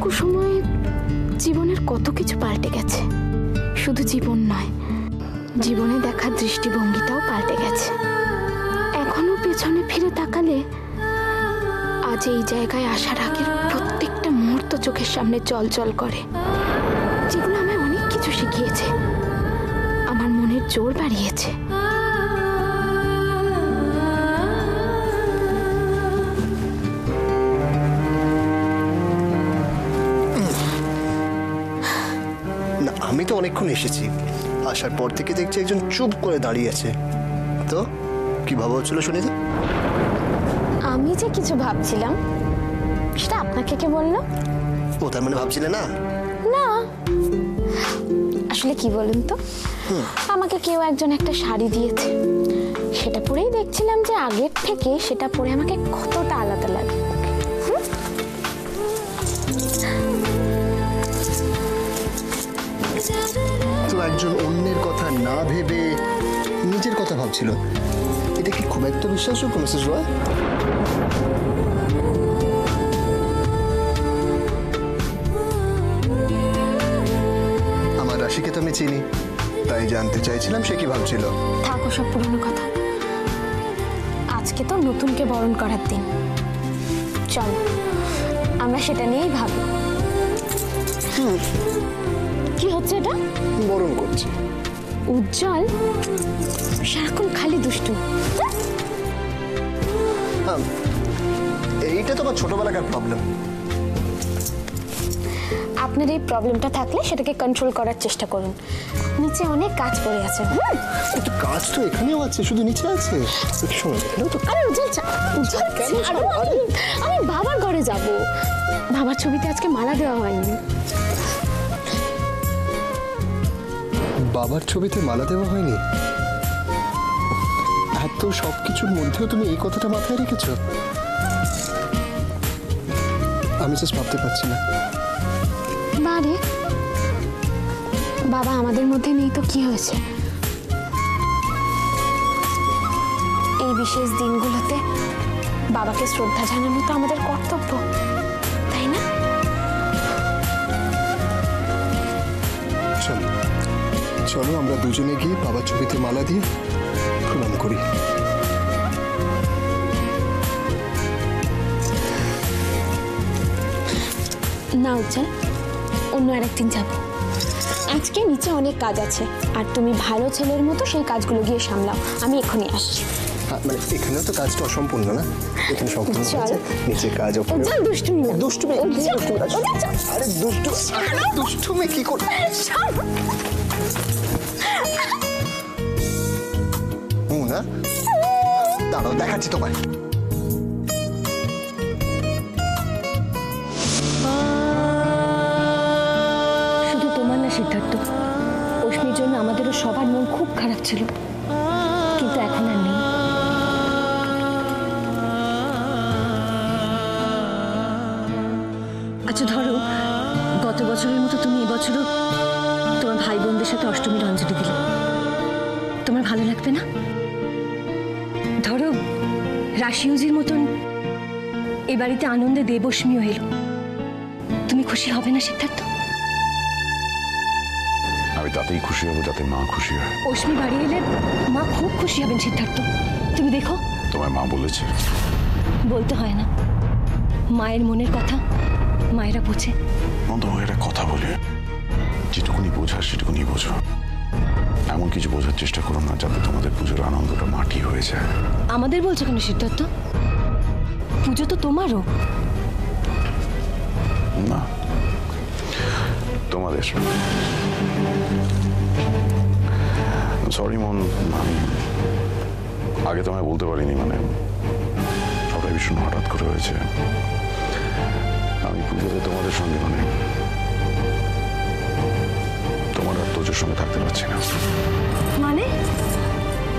এইটুকু সময়ে জীবনের কত কিছু পাল্টে গেছে। শুধু জীবন নয়, জীবনে দেখার দৃষ্টিভঙ্গিটাও পাল্টে গেছে। এখনো পেছনে ফিরে তাকালে আজ এই জায়গায় আসার আগের প্রত্যেকটা মুহূর্ত চোখের সামনে চলচল করে, যেগুলো আমায় অনেক কিছু শিখিয়েছে, আমার মনের জোর বাড়িয়েছে। আমি তো অনেকক্ষণ এসেছি, আসার পর থেকে দেখছি একজন চুপ করে দাঁড়িয়ে আছে। তো কি ভাবা হচ্ছিল শুনি তো? আমি যে কিছু ভাবছিলাম সেটা আপনাকে কে বললো? ও, তার মানে ভাবছিলে না? না, আসলে কি বলুন তো, আমাকে কেউ একজন একটা শাড়ি দিয়েছে, সেটা পরেই দেখছিলাম যে আগের থেকে সেটা পরে আমাকে কতটা আলাদা লাগে। তো একজন অন্যের কথা না ভেবে নিজের কথা ভাবছিল, এটা কি খুব একটা বিশ্বাসযোগ্য মিসেস রয়? আমার রাশিকে তো আমি চিনি, তাই জানতে চাইছিলাম সে কি ভাবছিল। থাকো সব পুরনো কথা, আজকে তো নতুনকে বরণ করার দিন, চলো আমরা সেটা নিয়েই ভাবি। কি হচ্ছে এটা? বরণ করছি। উজ্জ্বল সারাক্ষণ খালি দুষ্টু। এইটা তো আমার ছোটবেলাকার প্রবলেম। আপনার এই প্রবলেমটা থাকলে সেটাকে কন্ট্রোল করার চেষ্টা করুন। নিচে অনেক কাজ পড়ে আছে। একটু কাজ তো এখানেও আছে, শুধু নিচে আছে। শোনো, এখানেও তো। আরে উজ্জ্বল আমি বাবার ঘরে যাব, বাবার ছবিতে আজকে মালা দেওয়া হয়নি। বাবার ছবিতে মালা দেওয়া হয়নি? এত সবকিছুর মধ্যেও তুমি এই কথাটা মাথায় রেখেছো? আমি জাস্ট ভাবতে পারছি না। বারে বাবা আমাদের মধ্যে নেই তো কি হয়েছে? এই বিশেষ দিনগুলোতে বাবাকে শ্রদ্ধা জানানো তো আমাদের কর্তব্য, তাই না? চলো চলো আমরা দুজনে গিয়ে বাবার ছবিতে মালা দিয়ে প্রণাম করি। না উজ্জ্বল, অন্য আরেকদিন যাব। আজকে নিচে অনেক কাজ আছে, আর তুমি ভালো ছেলের মতো সেই কাজগুলো গিয়ে সামলাও, আমি এক্ষুনি আসছি। মানে এখানেও তো কাজটা অসম্পূর্ণ না, এখানে সম্পূর্ণ আছে, নিচে কাজ। উজ্জ্বল দুষ্টুমি না। দুষ্টুমি? আরে দুষ্টুমি কি করে? না, দাঁড়াও দেখাচ্ছি তোমায়। শুধু তোমার না সিদ্ধার্থ, অশ্মির জন্য আমাদেরও সবার মন খুব খারাপ ছিল, কিন্তু এখন আর নেই। আচ্ছা ধরো, গত বছরের মতো তুমি এবছরও তোমার ভাই বোনদের সাথে অষ্টমীর অঞ্জলি দিলে, তোমার ভালো লাগবে না? ধরো রাশিউজির মতন এ বাড়িতে আনন্দে দেবষ্মীও এলো, তুমি খুশি হবে না সিদ্ধার্থ? আমি তাতেই খুশি হব যাতে মা খুশি হয়। অশ্মি বাড়ি এলে মা খুব খুশি হবেন সিদ্ধার্থ, তুমি দেখো। তোমার মা বলেছে? বলতে হয় না, মায়ের মনের কথা মায়েরা বোঝে। তোমাকে একটা কথা বলে, যেটুকুনি বোঝার সেটুকুনি বোঝো, এমন কিছু বোঝার চেষ্টা করো না যাতে তোমাদের পুজোর আনন্দটা মাটি হয়ে যায়। আমাদের বলছো কেন সিদ্ধার্থ? পুজো তো তোমারও। না, তোমাদের। সরি মন, আমি আগে তোমায় বলতে পারিনি, মানে সবটাই ভীষণ হঠাৎ করে হয়েছে। আমি পুজোতে তোমাদের সঙ্গে মানে তোমার আর তোজোর সঙ্গে থাকতে পারছি না। মানে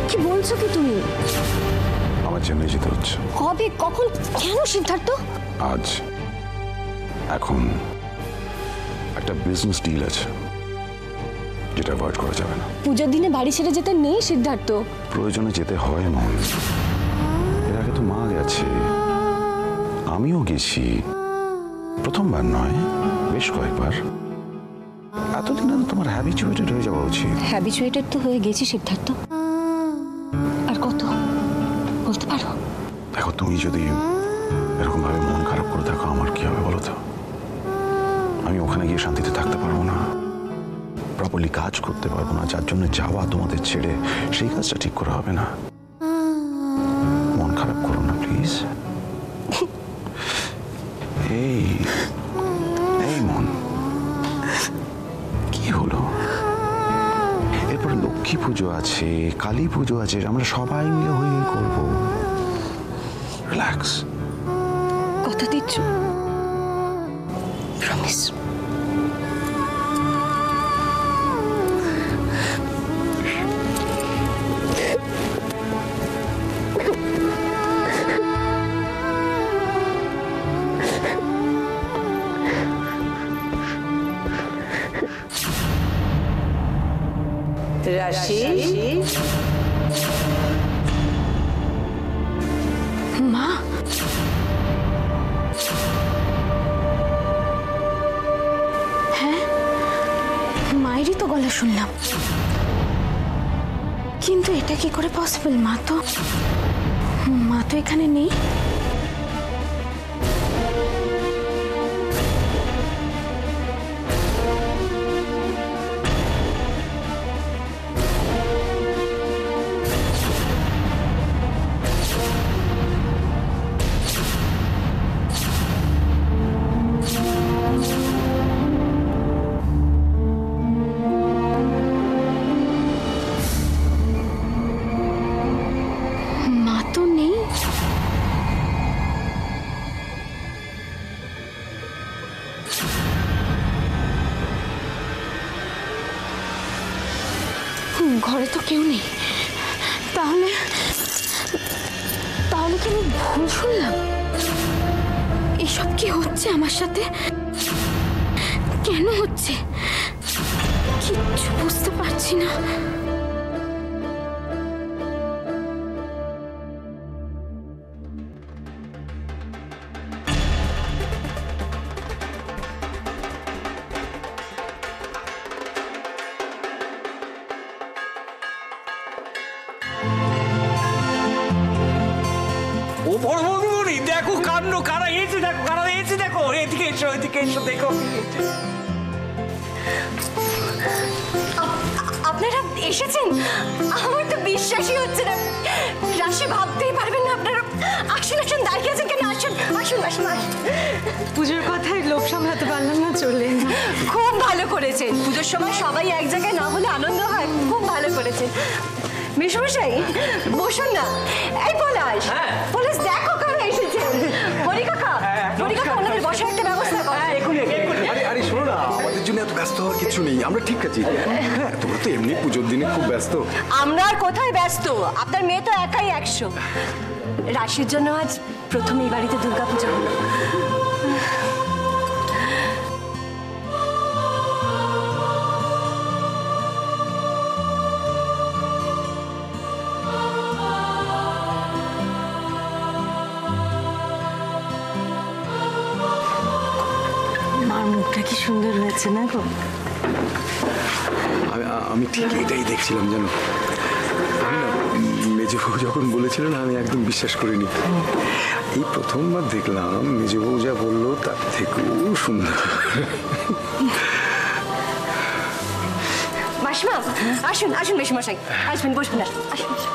কি বলছো কি তুমি? আমার চেন্নাই যেতে হচ্ছে। কবে, কখন, কেন সিদ্ধার্থ? আজ, এখন একটা বিজনেস ডিল আছে যেটা অ্যাভয়েড করা যাবে না। পুজোর দিনে বাড়ি ছেড়ে যেতে নেই সিদ্ধার্থ। প্রয়োজনে যেতে হয় মন। এর আগে তো মা গেছে, আমিও গেছি, প্রথমবার নয়, বেশ কয়েকবার। এতদিন তো তোমার হ্যাবিচুয়েটেড হয়ে যাওয়া উচিত। হ্যাবিচুয়েটেড তো হয়ে গেছি সিদ্ধার্থ, আর কত বলতে পারো? দেখো, তুমি যদি এরকম ভাবে মন খারাপ করে থাকো, আমার কি হবে বলো তো? আমি ওখানে গিয়ে শান্তিতে থাকতে পারবো না, প্রপারলি কাজ করতে পারবো না। যার জন্য যাওয়া তোমাদের ছেড়ে, সেই কাজটা ঠিক করা হবে না। মন খারাপ করো না প্লিজ। এই এই মন, কি হলো? এরপর লক্ষ্মী পুজো আছে, কালী পুজো আছে, আমরা সবাই মিলে হয়ে করবো। রিল্যাক্স। কথা দিচ্ছ? প্রমিস। রাশি, মা, হ্যাঁ, মায়েরই তো গলা শুনলাম, কিন্তু এটা কি করে পসিবল? মা তো এখানে নেই। মা তো নেই। ঘরে তো কেউ নেই, তাহলে তাহলে কি আমি ভুল শুনলাম? এসব কি হচ্ছে আমার সাথে? কেন হচ্ছে কিচ্ছু বুঝতে পারছি না। ও বড় বৌদি, দেখো কাণ্ড, কারা এসে, দেখো কারা এসে, দেখো এদিকে এসো, এদিকে এসো, দেখো। আপনারা এসেছেন? আমার তো বিশ্বাসই হচ্ছে না। রাশি, ভাবতেই পারবেন না আপনারা। আসুন আসুন, দাঁড়িয়ে আছেন কেন? আসুন আসুন আসুন আসুন। পুজোর কথায় লোভ সামলাতে পারলাম না, চললেন। খুব ভালো করেছেন। পুজোর সময় সবাই এক জায়গায় না হলে আনন্দ হয়। খুব ভালো করেছেন। মেশমশাই বসুন না। এই পলাশ, পলাশ দেখো কারা এসেছেন। হরি কাকা, হরি কাকা, ওনাদের বসার একটা ব্যবস্থা করো। আরে আরে শোনো না, আমাদের জন্য এত ব্যস্ত হওয়ার কিছু নেই, আমরা ঠিক আছি। হ্যাঁ, তোমরা তো এমনি পুজোর দিনে খুব ব্যস্ত। আমরা আর কোথায় ব্যস্ত? আপনার মেয়ে তো একাই 100। রাশির জন্য আজ প্রথম এই বাড়িতে দুর্গাপূজা হলো। মার মুখটা কি সুন্দর হয়েছে না গো? আমি ঠিক এটাই দেখছিলাম, জানো। আমি না, মেজবউ যখন বলেছিল না, আমি একদম বিশ্বাস করিনি। এই প্রথমবার দেখলাম মেজবউ যা বললো তার থেকেও সুন্দর। মাসিমা, আসুন আসুন মেশমশাই, আসবেন, বসবেন, আসুন আসুন।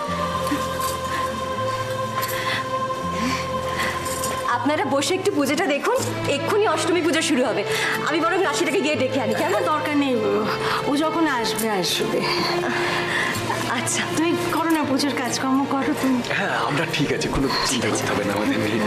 আপনারা বসে একটু পুজোটা দেখুন, এক্ষুনি অষ্টমী পুজো শুরু হবে। আমি বরং রাশিটাকে গিয়ে ডেকে আনি, কেমন? দরকার নেই, ও যখন আসবে আসবে। আচ্ছা, তুমি করো না, পুজোর কাজকর্ম করো তুমি। হ্যাঁ, আমরা ঠিক আছে, কোনো চিন্তা করতে হবে না আমাদের নিয়ে।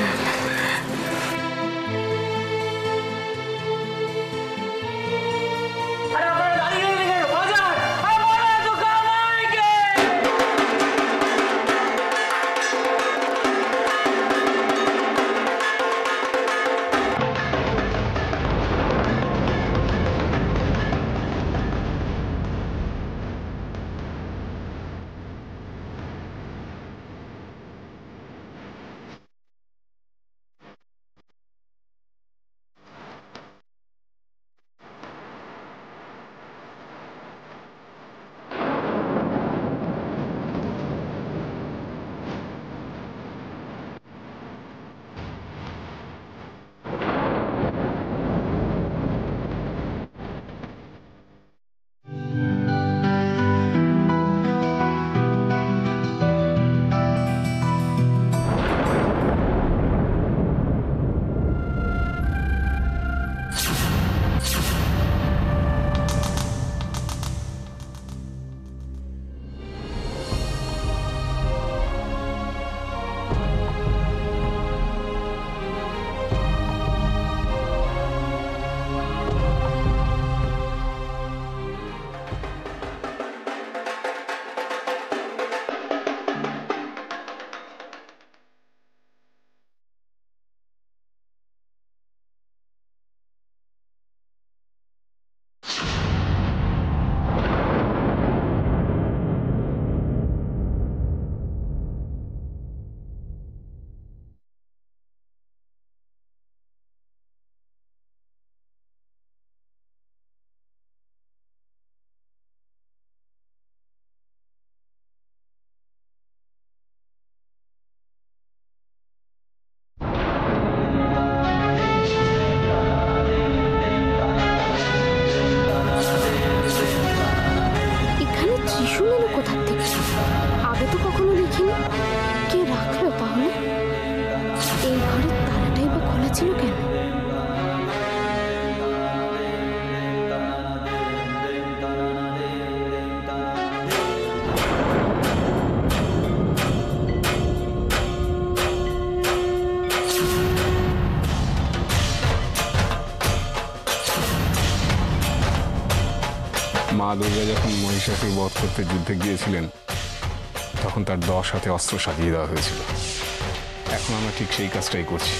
মা দুর্গা যখন মহিষাসুর বধ করতে যুদ্ধে গিয়েছিলেন তখন তার 10 হাতে অস্ত্র সাজিয়ে দেওয়া হয়েছিল। এখন আমরা ঠিক সেই কাজটাই করছি।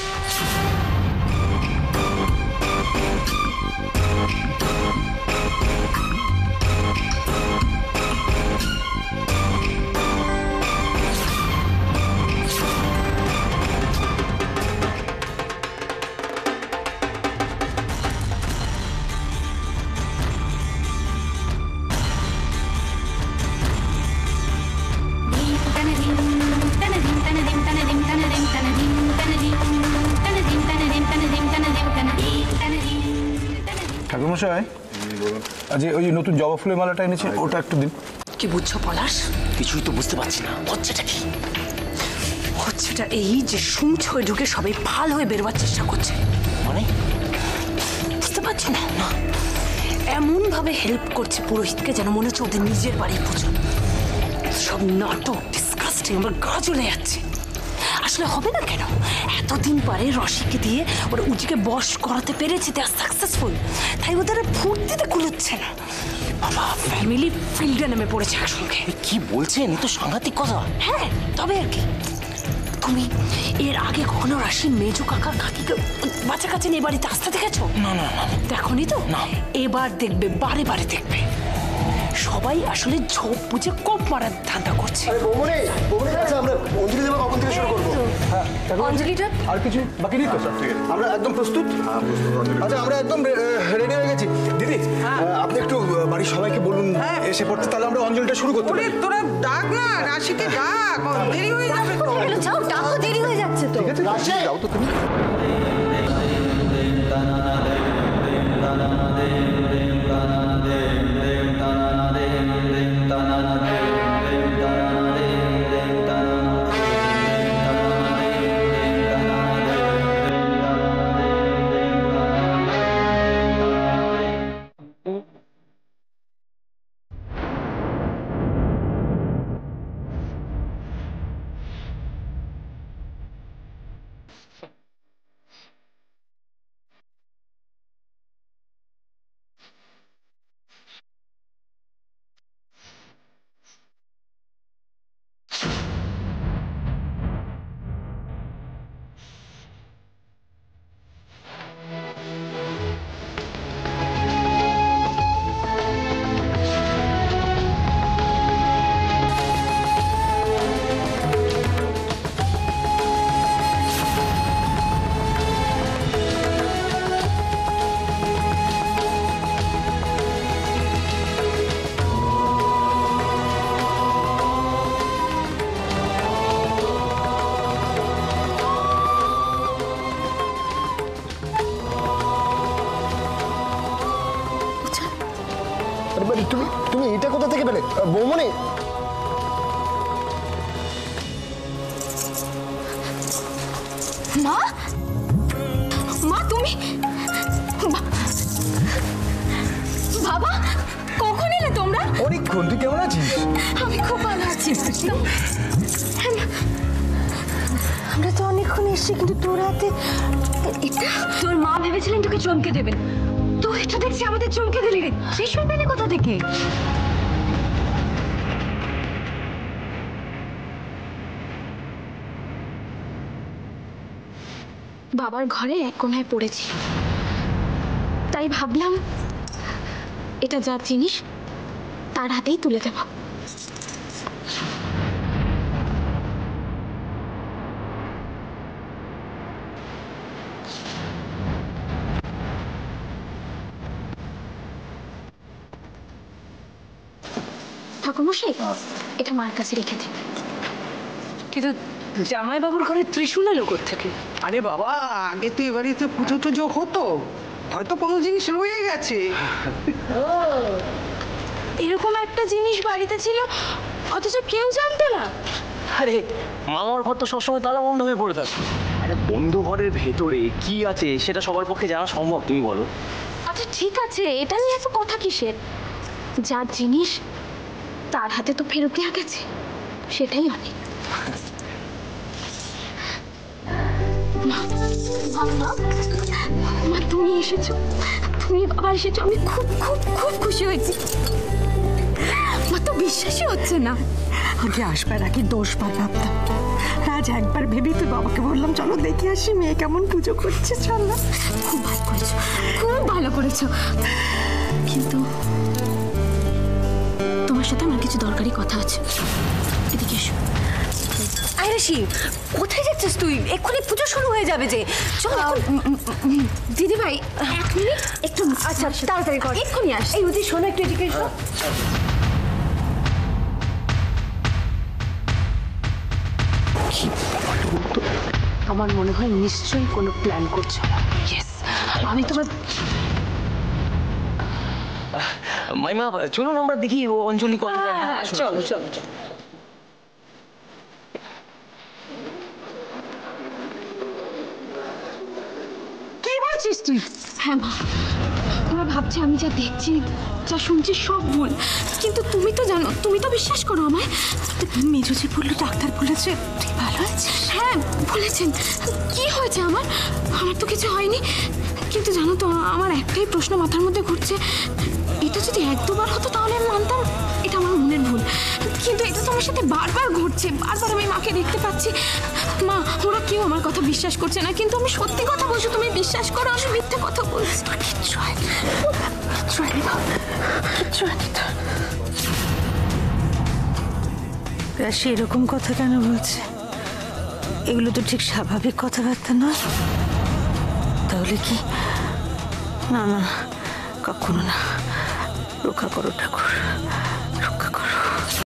ঠাকুরমশাই, আজ ওই নতুন জবা ফুলের মালাটা এনেছে, ওটা একটু দিন। কি বুঝছো পলাশ? কিছুই তো বুঝতে পারছি না, হচ্ছেটা কি? হচ্ছেটা এই যে সুচ হয়ে ঢুকে সবাই ভাল হয়ে বেরোবার চেষ্টা করছে। মানে বুঝতে পারছো না? না, এমন ভাবে হেল্প করছে পুরোহিতকে যেন মনে হচ্ছে ওদের নিজের বাড়ির পুজো। সব নাটক, ডিসকাস্টিং, আমার গা জ্বলে যাচ্ছে। আসলে হবে না কেন? এতদিন পরে রসিকে দিয়ে ওরা উজিকে বশ করাতে পেরেছে, দে আর সাকসেসফুল, তাই ওদের ফুর্তিতে কুলোচ্ছে না। বাবা, ফ্যামিলি ফিল্ডে নেমে পড়েছে একসঙ্গে। কি বলছেন? এ তো সাংঘাতিক কথা। হ্যাঁ, তবে আর কি। তুমি এর আগে কখনো রাশির মেজো কাকার কাকিকে বাচ্চা কাছে নিয়ে বাড়িতে আসতে দেখেছো? না না না। দেখনি তো? না। এবার দেখবে, বারে বারে দেখবে। সবাই আসলে ঝোপ বুঝে কোপ মারার ধান্দা করছে। আচ্ছা, আমরা অঞ্জলি দেওয়া কখন থেকে শুরু করবো? অঞ্জলিটা আর কিছু বাকি নেই তো? আমরা একদম প্রস্তুত। আচ্ছা, আমরা একদম রেডি হয়ে গেছি। দিদি, আপনি একটু বাড়ির সবাইকে বলুন এসে পড়তে, তাহলে আমরা অঞ্জলিটা শুরু করতে পারি। তোরা ডাক না, রাশিকে ডাক, দেরি হয়ে যাবে তো। যাও, ডাকো, দেরি হয়ে যাচ্ছে তো। ঠিক আছে, রাশি যাও তো তুমি। তুমি এটা কোথা থেকে পেলে বৌমনি? মা, মা তুমি, বাবা কখন এলে তোমরা? অনেকক্ষণ। তুই কেমন আছিস? আমি খুব ভালো আছি। আমরা তো অনেকক্ষণ এসেছি, কিন্তু তোর হাতে এটা। তোর মা ভেবেছিলেন তোকে চমকে দেবেন, তুই তো দেখছি আমাদের চমকে দিলি। ত্রিশূল পেলে কোথা থেকে? বাবার ঘরে এক কোনায় পড়েছি, তাই ভাবলাম এটা যার জিনিস তার হাতেই তুলে দেব। ঠাকুরমশাই, এটা মার কাছে রেখে দিন। কিন্তু জামাইবাবুর ঘরে ত্রিশূল এলো থেকে? আরে বাবা, আগে তো এবারে তো পুজো টুজো হতো, হয়তো কোনো জিনিস রয়ে গেছে। এরকম একটা জিনিস বাড়িতে ছিল অথচ কেউ জানতো না। আরে মামার ঘর তো সবসময় তালা বন্ধ হয়ে পড়ে থাকে। আরে বন্ধু ঘরের ভেতরে কি আছে সেটা সবার পক্ষে জানা সম্ভব? তুমি বলো। আচ্ছা ঠিক আছে, এটা নিয়ে এত কথা কিসের? যার জিনিস তার হাতে তো ফেরত দেওয়া গেছে, সেটাই অনেক। মা, মা, মা, মা তুমি এসেছো, তুমি আবার এসেছো, আমি খুব খুব খুব খুশি হয়েছি। আমার তো বিশ্বাসই হচ্ছে না। আগে আসবার আগে 10 বার ভাবতাম, আজ একবার ভেবে তুই বাবাকে বললাম চলো দেখে আসি মেয়ে কেমন পুজো করছে, চল না। খুব ভালো করেছো, খুব ভালো করেছো। কিন্তু তোমার সাথে আমার কিছু দরকারি কথা আছে, এদিকে এসো। আইরাশি, কোথায় যাচ্ছিস তুই? এক্ষুনি পুজো শুরু হয়ে যাবে যে। চল দিদি ভাই 1 মিনিট একটু। আচ্ছা তাড়াতাড়ি কর, এক্ষুনি আস। এই উদি শোনো একটু এদিকে এসো। আমার মনে হয় নিশ্চয়ই কোনো প্ল্যান করছো। ইয়েস, আমি তোমার মাইমা চলুন আমরা দেখি ও অঞ্জলি কল। চলো চলো চলো। কি বলছিস তুই? হ্যাঁ মা, তোমরা ভাবছি আমি যা দেখছি যা শুনছি সব ভুল, কিন্তু তুমি তো জানো, তুমি তো বিশ্বাস করো আমায়। মেজুজি বললো ডাক্তার বলেছে তুই ভালো আছিস। হ্যাঁ বলেছেন। কি হয়েছে আমার? আমার তো কিছু হয়নি, কিন্তু জানো তো আমার একটাই প্রশ্ন মাথার মধ্যে ঘুরছে, এটা যদি 1-2 বার হতো তাহলে আমি মানতাম এটা আমার মনের ভুল, কিন্তু এটা তো আমার সাথে বারবার ঘটছে, বারবার আমি মাকে দেখতে পাচ্ছি। মা, ওরা কেউ আমার কথা বিশ্বাস করছে না, কিন্তু আমি সত্যি কথা বলছি, তুমি বিশ্বাস করো আমি মিথ্যে কথা বলছি। কিচ্ছু হয়নি, কিচ্ছু হয়নি মা, কিচ্ছু হয়নি তো। রাশি এরকম কথা কেন বলছে? এগুলো তো ঠিক স্বাভাবিক কথাবার্তা নয়। তাহলে কি? না না, কখনো না, রক্ষা করো ঠাকুর।